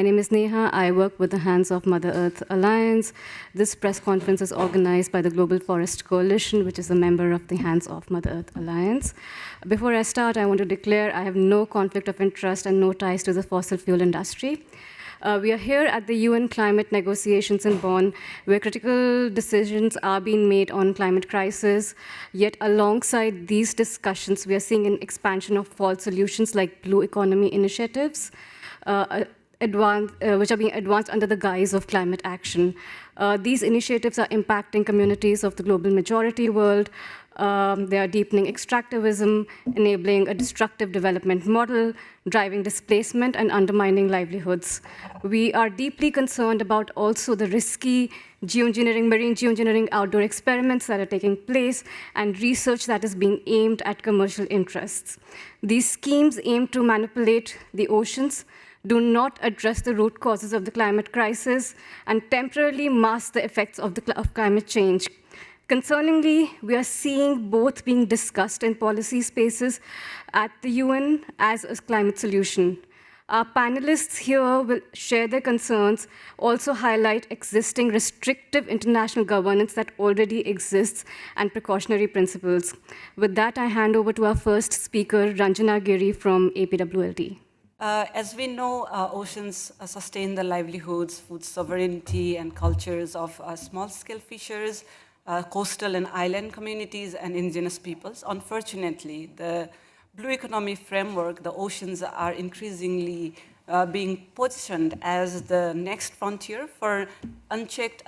name is Neha. I work with the Hands of Mother Earth Alliance. This press conference is organized by the Global Forest Coalition, which is a member of the Hands of Mother Earth Alliance. Before I start, I want to declare I have no conflict of interest and no ties to the fossil fuel industry. We are here at the UN climate negotiations in Bonn, where critical decisions are being made on climate crisis. Yet alongside these discussions, we are seeing an expansion of false solutions like blue economy initiatives, which are being advanced under the guise of climate action. These initiatives are impacting communities of the global majority world. They are deepening extractivism, enabling a destructive development model, driving displacement, and undermining livelihoods. We are deeply concerned about also the risky geoengineering, marine geoengineering outdoor experiments that are taking place and research that is being aimed at commercial interests. These schemes aim to manipulate the oceans, do not address the root causes of the climate crisis, and temporarily mask the effects of climate change. Concerningly, we are seeing both being discussed in policy spaces at the UN as a climate solution. Our panelists here will share their concerns, also highlight existing restrictive international governance that already exists and precautionary principles. With that, I hand over to our first speaker, Ranjana Giri from APWLD. As we know, oceans sustain the livelihoods, food sovereignty, and cultures of small-scale fishers, coastal and island communities, and indigenous peoples. Unfortunately, the blue economy framework, the oceans are increasingly being positioned as the next frontier for unchecked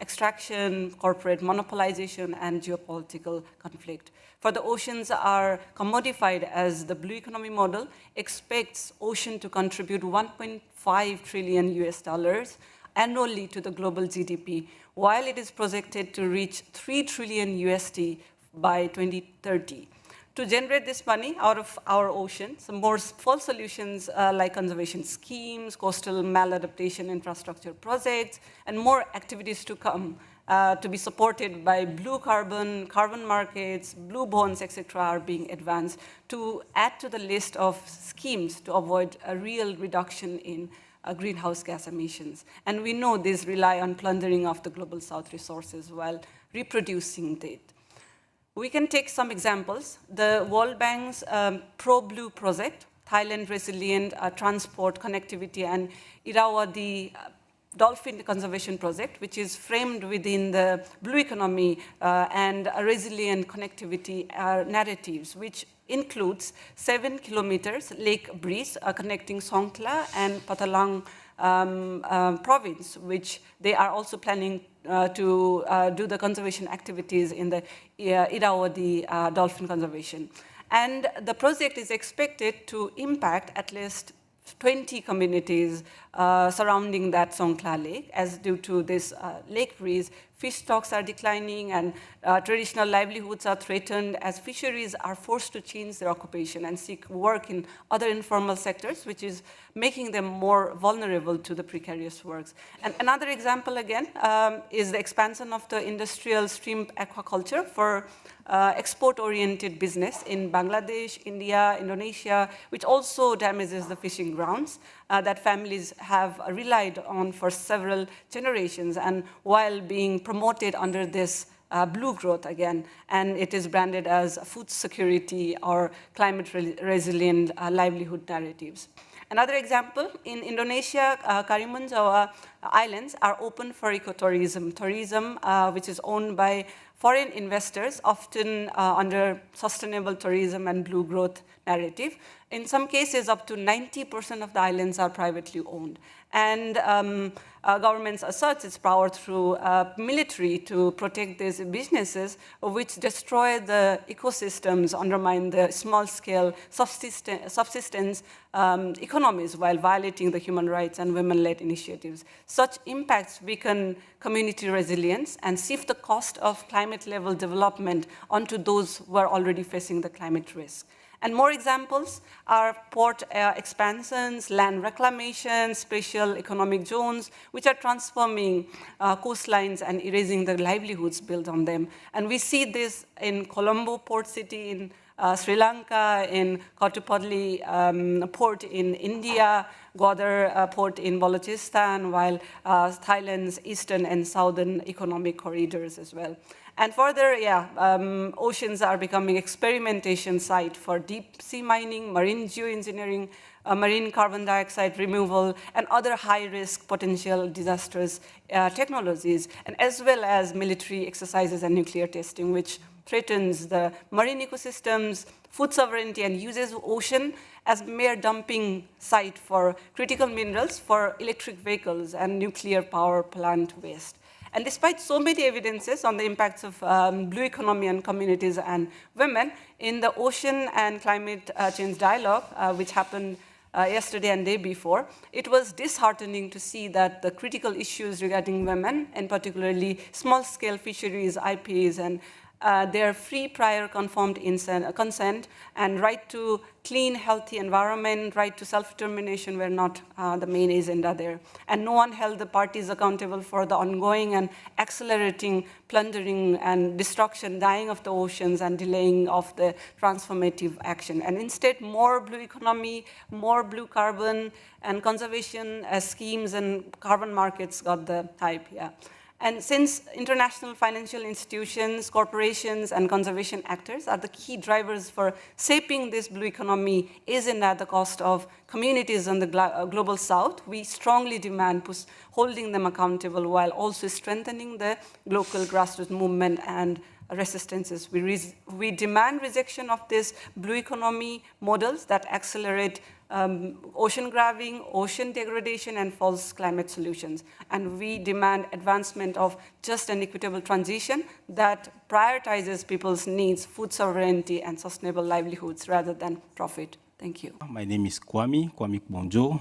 extraction, corporate monopolization, and geopolitical conflict. For the oceans are commodified as the blue economy model expects ocean to contribute 1.5 trillion US dollars annually to the global GDP, while it is projected to reach 3 trillion USD by 2030. To generate this money out of our ocean, some more full solutions like conservation schemes, coastal maladaptation infrastructure projects, and more activities to come to be supported by blue carbon, carbon markets, blue bonds, etc., are being advanced to add to the list of schemes to avoid a real reduction in greenhouse gas emissions. And we know these rely on plundering of the global south resources while reproducing it. We can take some examples. The World Bank's Pro-Blue project, Thailand Resilient Transport Connectivity, and Irrawaddy Dolphin Conservation Project, which is framed within the blue economy and resilient connectivity narratives, which includes 7 kilometers lake bridge connecting Songkhla and Patalang province, which they are also planning to do the conservation activities in the Irrawaddy dolphin conservation. And the project is expected to impact at least 20 communities surrounding that Songkhla lake, as due to this lake breeze, fish stocks are declining and traditional livelihoods are threatened as fisheries are forced to change their occupation and seek work in other informal sectors, which is making them more vulnerable to the precarious works. And another example, again, is the expansion of the industrial shrimp aquaculture for export-oriented business in Bangladesh, India, Indonesia, which also damages the fishing grounds that families have relied on for several generations, and while being promoted under this blue growth again, and it is branded as food security or climate resilient livelihood narratives. Another example, in Indonesia, Karimun Jawa Islands are open for ecotourism, which is owned by foreign investors, often under sustainable tourism and blue growth narrative. In some cases, up to 90% of the islands are privately owned. And governments assert its power through military to protect these businesses, which destroy the ecosystems, undermine the small-scale subsistence economies while violating the human rights and women-led initiatives. Such impacts weaken community resilience and shift the cost of climate-level development onto those who are already facing the climate risk. And more examples are port expansions, land reclamation, special economic zones, which are transforming coastlines and erasing the livelihoods built on them. And we see this in Colombo port city in Sri Lanka, in Kottupalli port in India, Gwadar port in Balochistan, while Thailand's eastern and southern economic corridors as well. And further, oceans are becoming experimentation site for deep sea mining, marine geoengineering, marine carbon dioxide removal, and other high-risk potential disastrous technologies, and as well as military exercises and nuclear testing, which threatens the marine ecosystems, food sovereignty, and uses ocean as mere dumping site for critical minerals for electric vehicles and nuclear power plant waste. And despite so many evidences on the impacts of blue economy on communities and women, in the Ocean and Climate Change Dialogue, which happened yesterday and day before, it was disheartening to see that the critical issues regarding women, and particularly small-scale fisheries, IPs, and their free prior confirmed consent and right to clean, healthy environment, right to self-determination were not the main agenda there. And no one held the parties accountable for the ongoing and accelerating plundering and destruction, dying of the oceans, and delaying of the transformative action. And instead, more blue economy, more blue carbon, and conservation schemes and carbon markets got the hype, And since international financial institutions, corporations, and conservation actors are the key drivers for shaping this blue economy, isn't at the cost of communities in the global south, we strongly demand holding them accountable while also strengthening the local grassroots movement and resistances. We demand rejection of these blue economy models that accelerate ocean graving, ocean degradation, and false climate solutions. And we demand advancement of just and equitable transition that prioritizes people's needs, food sovereignty, and sustainable livelihoods rather than profit. Thank you. My name is Kwame Bonjo.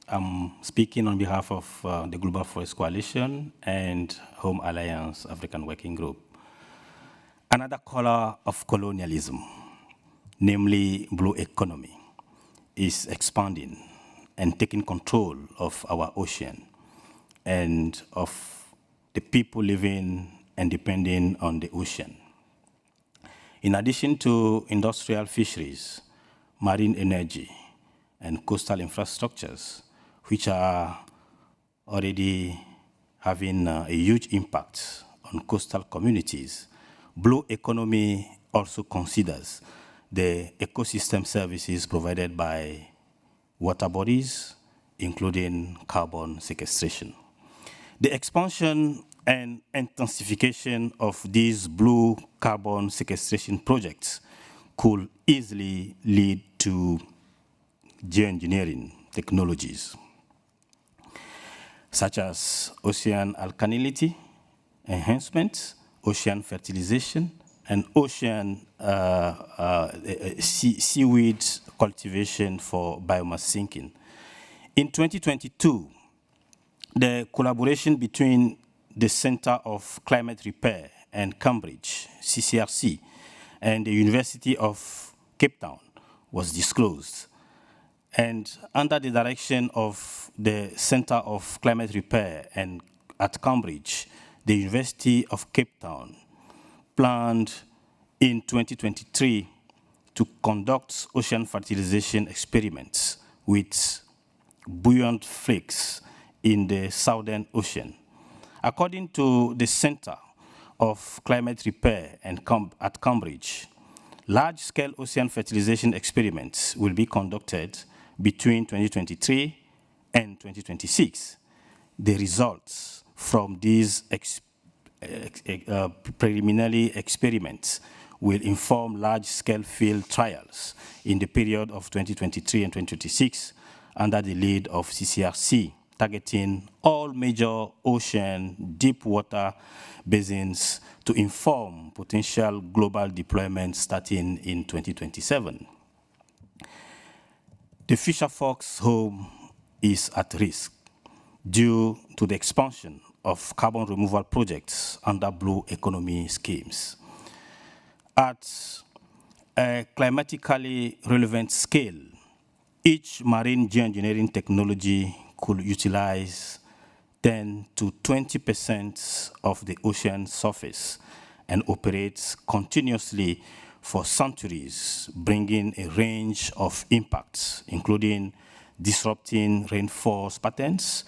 I'm speaking on behalf of the Global Forest Coalition and Home Alliance African Working Group. Another color of colonialism, namely blue economy, is expanding and taking control of our ocean and of the people living and depending on the ocean. In addition to industrial fisheries, marine energy, and coastal infrastructures, which are already having a huge impact on coastal communities, blue economy also considers the ecosystem services provided by water bodies, including carbon sequestration. The expansion and intensification of these blue carbon sequestration projects could easily lead to geoengineering technologies, such as ocean alkalinity enhancement, ocean fertilization, and ocean seaweed cultivation for biomass sinking. In 2022, the collaboration between the Center of Climate Repair and Cambridge, CCRC, and the University of Cape Town was disclosed. And under the direction of the Center of Climate Repair and at Cambridge, the University of Cape Town planned in 2023 to conduct ocean fertilization experiments with buoyant flakes in the Southern Ocean. According to the Center of Climate Repair and at Cambridge, large-scale ocean fertilization experiments will be conducted between 2023 and 2026. The results from these preliminary experiments will inform large-scale field trials in the period of 2023 and 2026 under the lead of CCRC, targeting all major ocean deep water basins to inform potential global deployment starting in 2027. The Fisher Fox home is at risk due to the expansion of carbon removal projects under blue economy schemes. At a climatically relevant scale, each marine geoengineering technology could utilize 10 to 20% of the ocean surface and operates continuously for centuries, bringing a range of impacts, including disrupting rainforest patterns,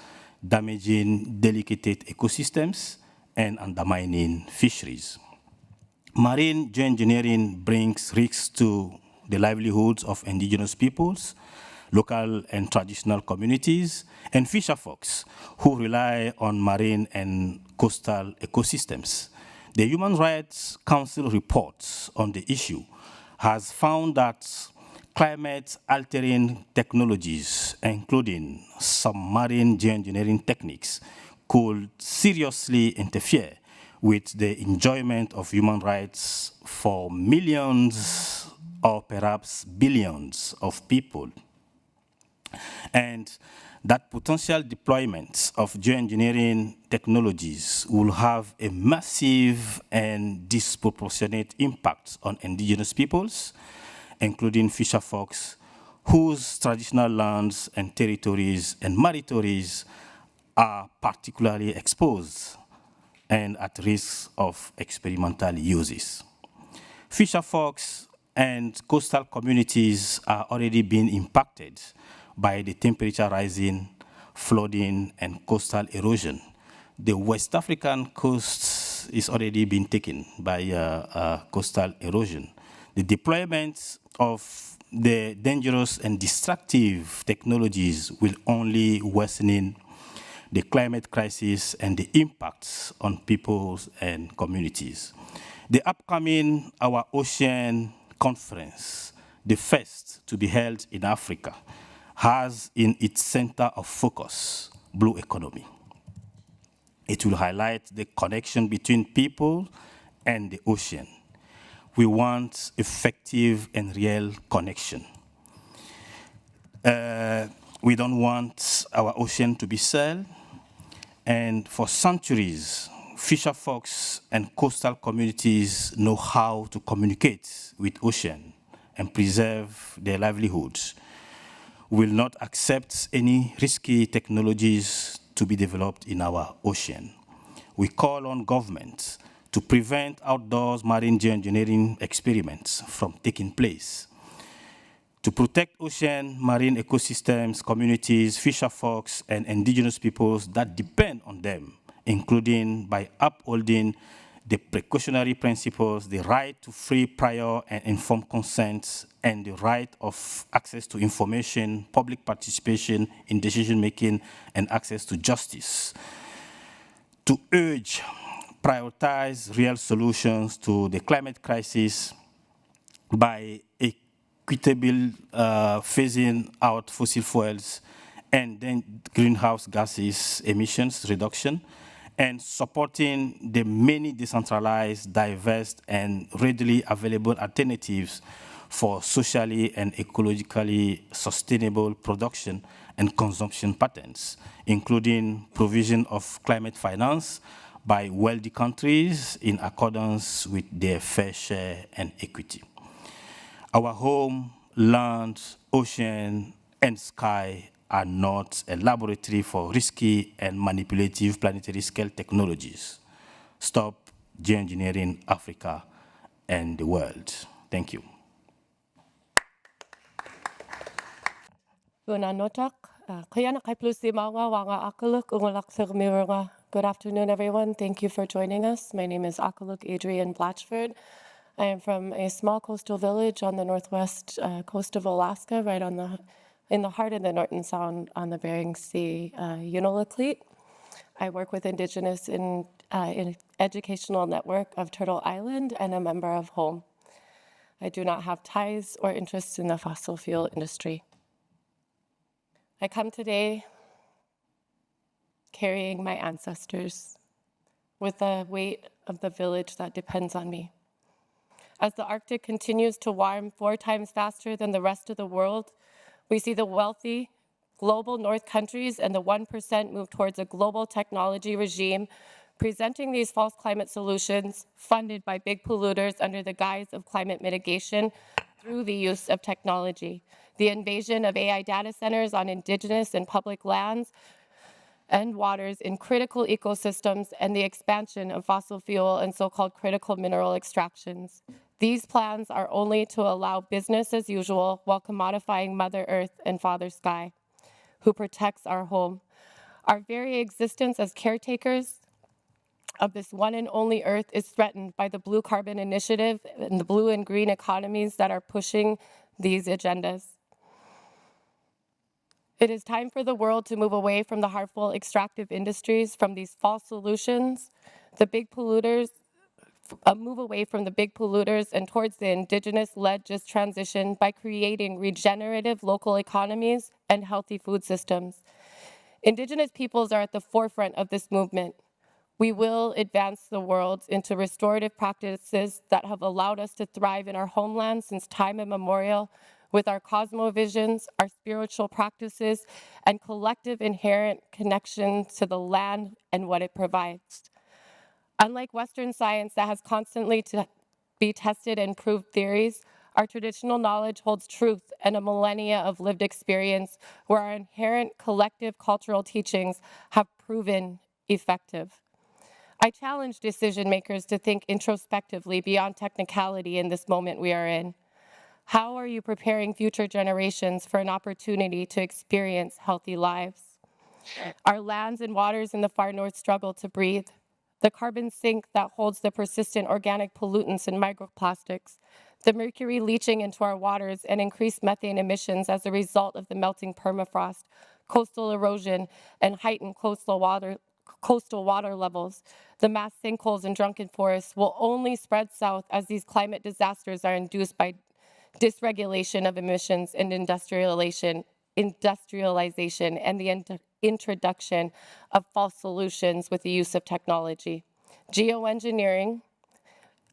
damaging delicate ecosystems, and undermining fisheries. Marine geoengineering brings risks to the livelihoods of indigenous peoples, local and traditional communities, and fisherfolks who rely on marine and coastal ecosystems. The Human Rights Council report on the issue has found that climate-altering technologies, including submarine geoengineering techniques, could seriously interfere with the enjoyment of human rights for millions or perhaps billions of people. And that potential deployment of geoengineering technologies will have a massive and disproportionate impact on indigenous peoples, including fisherfolks, whose traditional lands and territories and territories are particularly exposed and at risk of experimental uses. Fisherfolks and coastal communities are already being impacted by the temperature rising, flooding, and coastal erosion. The West African coast is already being taken by coastal erosion. The deployment of the dangerous and destructive technologies will only worsen the climate crisis and the impacts on peoples and communities. The upcoming Our Ocean Conference, the first to be held in Africa, has in its center of focus blue economy. It will highlight the connection between people and the ocean. We want effective and real connection. We don't want our ocean to be sold. And for centuries, fisherfolks and coastal communities know how to communicate with ocean and preserve their livelihoods. We will not accept any risky technologies to be developed in our ocean. We call on governments to prevent outdoors marine geoengineering experiments from taking place. To protect ocean, marine ecosystems, communities, fisherfolks, and indigenous peoples that depend on them, including by upholding the precautionary principles, the right to free, prior, and informed consent, and the right of access to information, public participation in decision-making, and access to justice. To urge, prioritize real solutions to the climate crisis by equitable phasing out fossil fuels and then greenhouse gases emissions reduction, and supporting the many decentralized, diverse, and readily available alternatives for socially and ecologically sustainable production and consumption patterns, including provision of climate finance by wealthy countries in accordance with their fair share and equity. Our home, land, ocean, and sky are not a laboratory for risky and manipulative planetary scale technologies. Stop geoengineering Africa and the world. Thank you. Good afternoon, everyone. Thank you for joining us. My name is Akaluk Adrian Blatchford. I am from a small coastal village on the northwest coast of Alaska, right in the heart of the Norton Sound on the Bering Sea Unalakleet. I work with Indigenous in an educational network of Turtle Island and a member of HOME. I do not have ties or interests in the fossil fuel industry. I come today carrying my ancestors with the weight of the village that depends on me. As the Arctic continues to warm 4 times faster than the rest of the world, we see the wealthy global North countries and the 1% move towards a global technology regime, presenting these false climate solutions funded by big polluters under the guise of climate mitigation through the use of technology. The invasion of AI data centers on indigenous and public lands and waters in critical ecosystems, and the expansion of fossil fuel and so-called critical mineral extractions. These plans are only to allow business as usual while commodifying Mother Earth and Father Sky, who protects our home. Our very existence as caretakers of this one and only Earth is threatened by the Blue Carbon Initiative and the blue and green economies that are pushing these agendas. It is time for the world to move away from the harmful extractive industries, from these false solutions, the big polluters, move away from the big polluters and towards the indigenous-led just transition by creating regenerative local economies and healthy food systems. Indigenous peoples are at the forefront of this movement. We will advance the world into restorative practices that have allowed us to thrive in our homeland since time immemorial, with our cosmovisions, our spiritual practices, and collective inherent connection to the land and what it provides. Unlike Western science that has constantly to be tested and proved theories, our traditional knowledge holds truth and a millennia of lived experience where our inherent collective cultural teachings have proven effective. I challenge decision makers to think introspectively beyond technicality in this moment we are in. How are you preparing future generations for an opportunity to experience healthy lives? Our lands and waters in the far north struggle to breathe. The carbon sink that holds the persistent organic pollutants and microplastics, the mercury leaching into our waters and increased methane emissions as a result of the melting permafrost, coastal erosion, and heightened coastal water levels, the mass sinkholes and drunken forests will only spread south as these climate disasters are induced by dysregulation of emissions and industrialization and the introduction of false solutions with the use of technology. Geoengineering,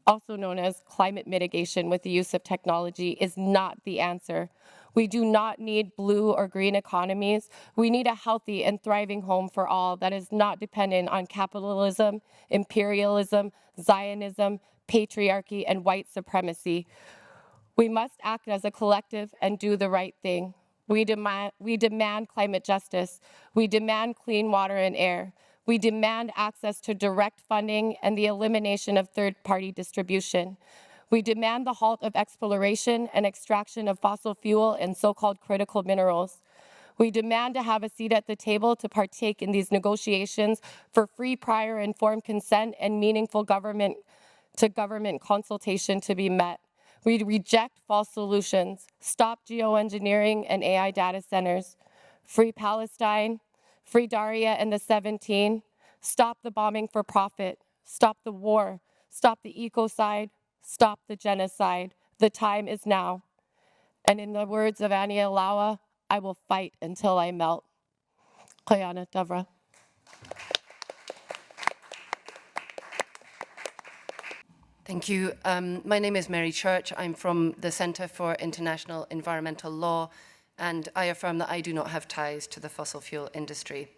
also known as climate mitigation with the use of technology, is not the answer. We do not need blue or green economies. We need a healthy and thriving home for all that is not dependent on capitalism, imperialism, Zionism, patriarchy, and white supremacy. We must act as a collective and do the right thing. We demand climate justice. We demand clean water and air. We demand access to direct funding and the elimination of third-party distribution. We demand the halt of exploration and extraction of fossil fuel and so-called critical minerals. We demand to have a seat at the table to partake in these negotiations for free, prior, informed consent and meaningful government-to-government consultation to be met. We reject false solutions, stop geoengineering and AI data centers, free Palestine, free Daria and the 17, stop the bombing for profit, stop the war, stop the ecocide, stop the genocide. The time is now. And in the words of Annie Alawa, I will fight until I melt. Kayana Davra. Thank you. My name is Mary Church. I'm from the Centre for International Environmental Law, and I affirm that I do not have ties to the fossil fuel industry.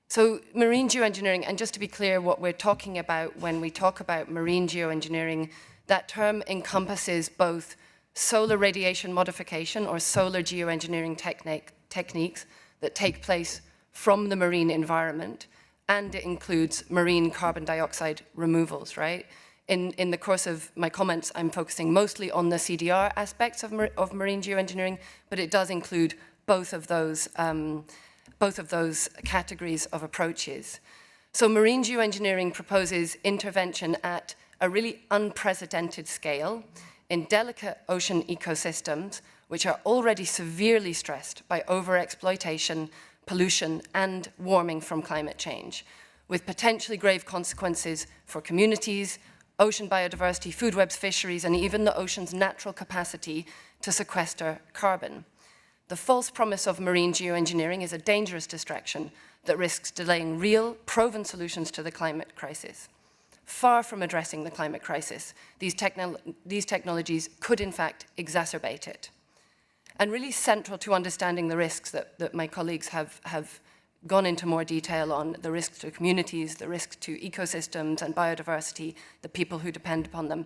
So marine geoengineering, and just to be clear what we're talking about when we talk about marine geoengineering, that term encompasses both solar radiation modification or solar geoengineering techniques that take place from the marine environment, and it includes marine carbon dioxide removals, right? In the course of my comments, I'm focusing mostly on the CDR aspects of marine geoengineering, but it does include both of those categories of approaches. So marine geoengineering proposes intervention at a really unprecedented scale in delicate ocean ecosystems, which are already severely stressed by overexploitation, pollution, and warming from climate change, with potentially grave consequences for communities, ocean biodiversity, food webs, fisheries, and even the ocean's natural capacity to sequester carbon. The false promise of marine geoengineering is a dangerous distraction that risks delaying real, proven solutions to the climate crisis. Far from addressing the climate crisis, these technologies could in fact exacerbate it. And really central to understanding the risks that my colleagues have gone into more detail on, the risks to communities, the risks to ecosystems and biodiversity, the people who depend upon them,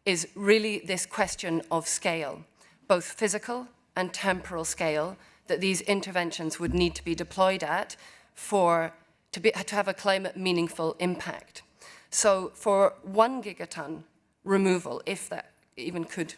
is really this question of scale, both physical and temporal scale, that these interventions would need to be deployed at to have a climate meaningful impact. So for 1 gigaton removal, if even could,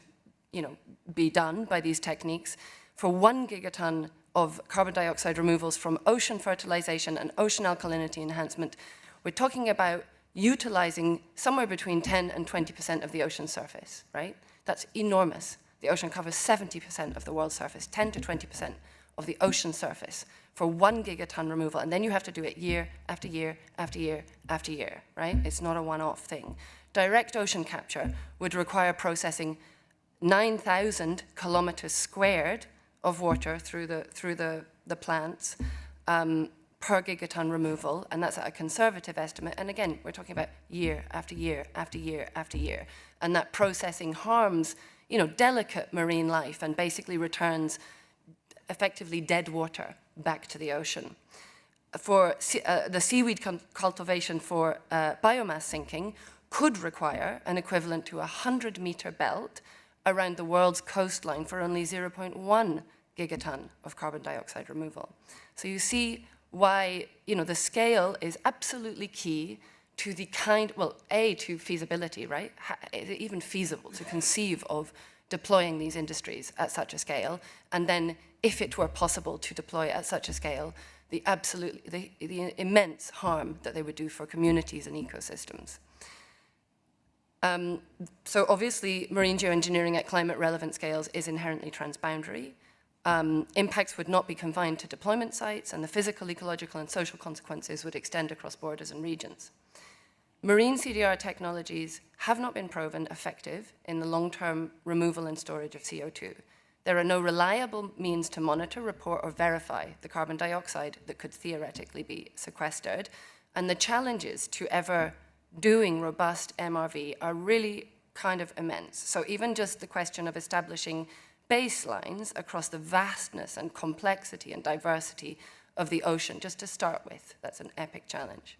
be done by these techniques, for 1 gigaton of carbon dioxide removals from ocean fertilization and ocean alkalinity enhancement, we're talking about utilizing somewhere between 10 and 20% of the ocean surface, right? That's enormous. The ocean covers 70% of the world's surface, 10 to 20% of the ocean surface for 1 gigaton removal. And then you have to do it year after year after year after year, right? It's not a one-off thing. Direct ocean capture would require processing 9,000 kilometers squared of water through the plants per gigaton removal, and that's at a conservative estimate. And again, we're talking about year after year after year after year. And that processing harms, delicate marine life and basically returns effectively dead water back to the ocean. For the seaweed cultivation for biomass sinking could require an equivalent to a 100-meter belt around the world's coastline for only 0.1 gigaton of carbon dioxide removal. So you see why, the scale is absolutely key to the to feasibility, right? Is it even feasible to conceive of deploying these industries at such a scale? And then, if it were possible to deploy at such a scale, the immense harm that they would do for communities and ecosystems. So obviously, marine geoengineering at climate-relevant scales is inherently transboundary. Impacts would not be confined to deployment sites, and the physical, ecological, and social consequences would extend across borders and regions. Marine CDR technologies have not been proven effective in the long-term removal and storage of CO2. There are no reliable means to monitor, report, or verify the carbon dioxide that could theoretically be sequestered, and the challenges to ever doing robust MRV are really kind of immense. So even just the question of establishing baselines across the vastness and complexity and diversity of the ocean, just to start with, that's an epic challenge.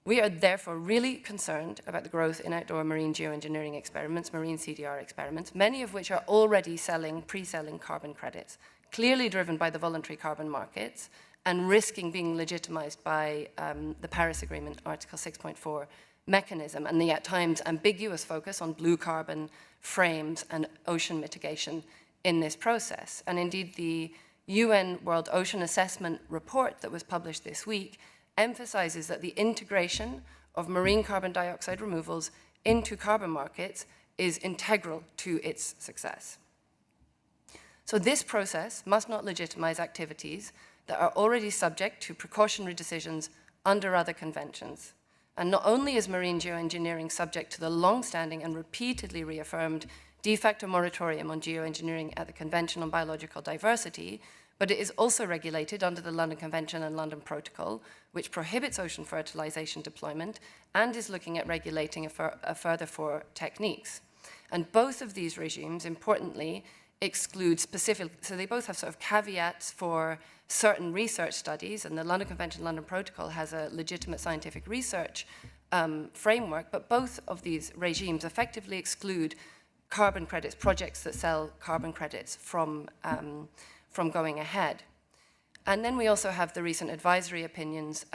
We are therefore really concerned about the growth in outdoor marine geoengineering experiments, marine CDR experiments, many of which are already pre-selling carbon credits, clearly driven by the voluntary carbon markets, and risking being legitimized by the Paris Agreement, Article 6.4 mechanism, and the at times ambiguous focus on blue carbon frames and ocean mitigation in this process. And indeed, the UN World Ocean Assessment report that was published this week emphasizes that the integration of marine carbon dioxide removals into carbon markets is integral to its success. So this process must not legitimize activities that are already subject to precautionary decisions under other conventions. And not only is marine geoengineering subject to the long-standing and repeatedly reaffirmed de facto moratorium on geoengineering at the Convention on Biological Diversity, but it is also regulated under the London Convention and London Protocol, which prohibits ocean fertilization deployment and is looking at regulating a further 4 techniques. And both of these regimes, importantly, exclude specific, so they both have sort of caveats for certain research studies, and the London Convention, London Protocol has a legitimate scientific research framework, but both of these regimes effectively exclude carbon credits, projects that sell carbon credits from going ahead. And then we also have the recent advisory opinions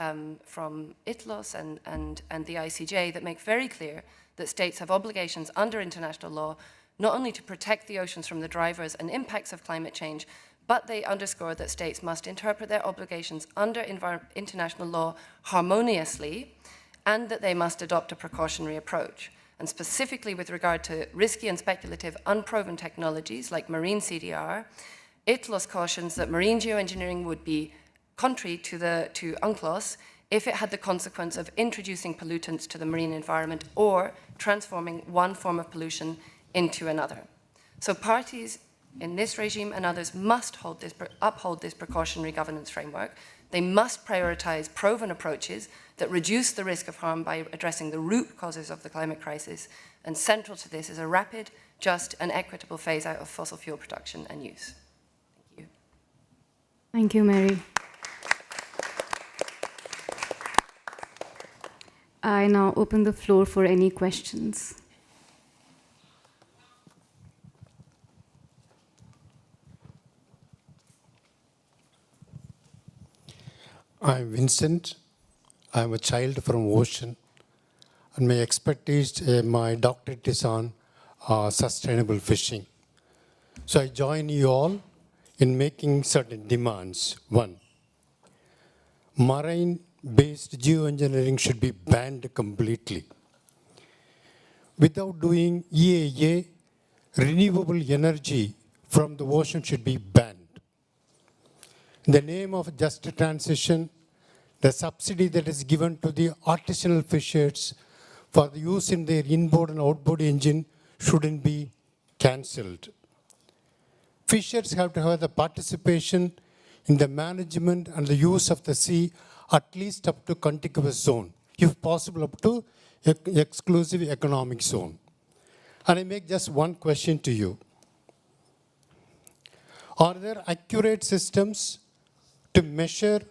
from ITLOS and the ICJ that make very clear that states have obligations under international law not only to protect the oceans from the drivers and impacts of climate change, but they underscore that states must interpret their obligations under international law harmoniously, and that they must adopt a precautionary approach. And specifically with regard to risky and speculative unproven technologies like marine CDR, ITLOS cautions that marine geoengineering would be contrary to UNCLOS if it had the consequence of introducing pollutants to the marine environment or transforming one form of pollution into another. So parties in this regime and others must uphold this precautionary governance framework. They must prioritize proven approaches that reduce the risk of harm by addressing the root causes of the climate crisis. And central to this is a rapid, just, and equitable phase out of fossil fuel production and use. Thank you. Thank you, Mary. I now open the floor for any questions. I'm Vincent. I'm a child from ocean, and my expertise, my doctorate is on sustainable fishing. So I join you all in making certain demands. One, marine-based geoengineering should be banned completely. Without doing EAA, renewable energy from the ocean should be banned. In the name of just a transition, the subsidy that is given to the artisanal fishers for the use in their inboard and outboard engine shouldn't be cancelled. Fishers have to have the participation in the management and the use of the sea at least up to contiguous zone, if possible up to exclusive economic zone. And I make just one question to you. Are there accurate systems to measure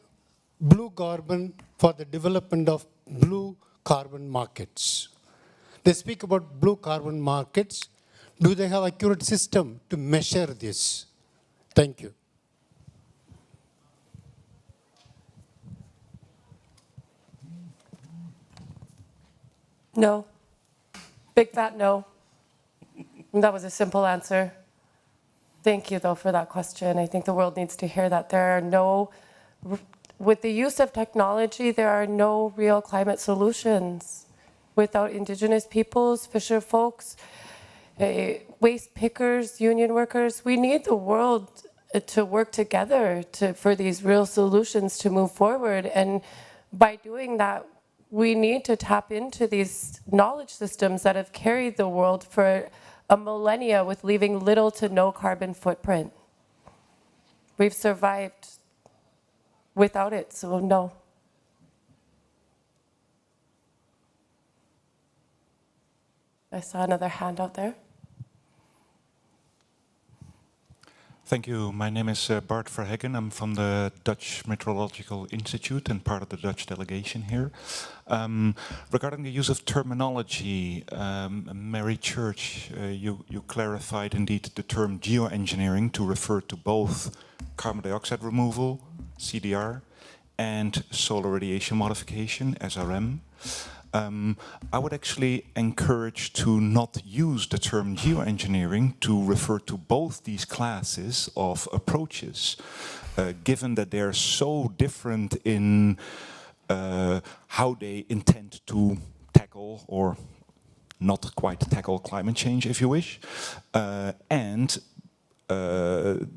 blue carbon for the development of blue carbon markets? They speak about blue carbon markets. Do they have accurate system to measure this? Thank you. No. Big fat no. That was a simple answer. Thank you, though, for that question. I think the world needs to hear that there are no, with the use of technology, there are no real climate solutions. Without Indigenous peoples, fisher folks, waste pickers, union workers, we need the world to work together for these real solutions to move forward. And by doing that, we need to tap into these knowledge systems that have carried the world for a millennia with leaving little to no carbon footprint. We've survived without it, so no. I saw another hand out there. Thank you. My name is Bart Verheggen. I'm from the Dutch Meteorological Institute and part of the Dutch delegation here. Regarding the use of terminology, Mary Church, you clarified indeed the term geoengineering to refer to both carbon dioxide removal, CDR, and solar radiation modification, SRM. I would actually encourage to not use the term geoengineering to refer to both these classes of approaches, given that they're so different in how they intend to tackle or not quite tackle climate change, if you wish, and a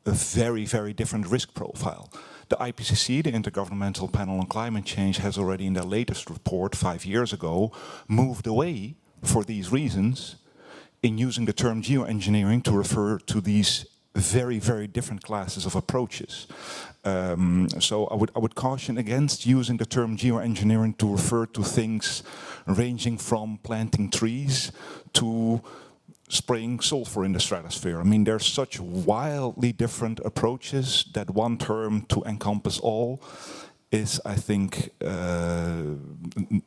very, very different risk profile. The IPCC, the Intergovernmental Panel on Climate Change, has already in their latest report 5 years ago moved away for these reasons in using the term geoengineering to refer to these very, very different classes of approaches. So I would caution against using the term geoengineering to refer to things ranging from planting trees to spraying sulfur in the stratosphere. I mean, there's such wildly different approaches that one term to encompass all is, I think,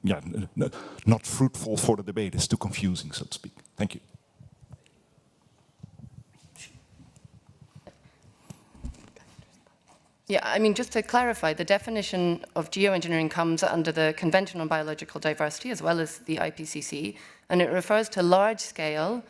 not fruitful for the debate. It's too confusing, so to speak. Thank you. Yeah, I mean, just to clarify, the definition of geoengineering comes under the Convention on Biological Diversity as well as the IPCC, and it refers to large-scale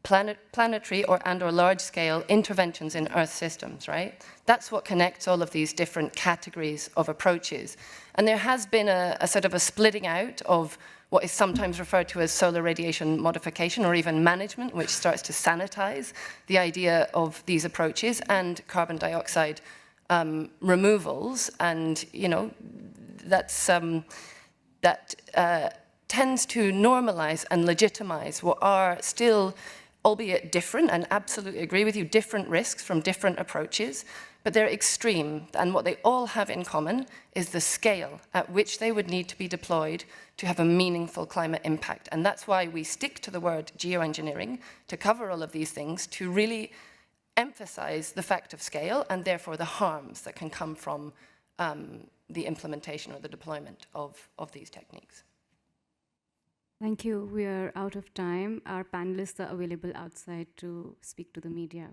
planetary or large-scale interventions in Earth systems, right? That's what connects all of these different categories of approaches. And there has been a sort of a splitting out of what is sometimes referred to as solar radiation modification or even management, which starts to sanitize the idea of these approaches, and carbon dioxide removals. And, you know, that's, that tends to normalize and legitimize what are still, albeit different, and absolutely agree with you, different risks from different approaches, but they're extreme. And what they all have in common is the scale at which they would need to be deployed to have a meaningful climate impact. And that's why we stick to the word geoengineering to cover all of these things, to really emphasize the fact of scale and therefore the harms that can come from the implementation or the deployment of these techniques. Thank you. We are out of time. Our panelists are available outside to speak to the media.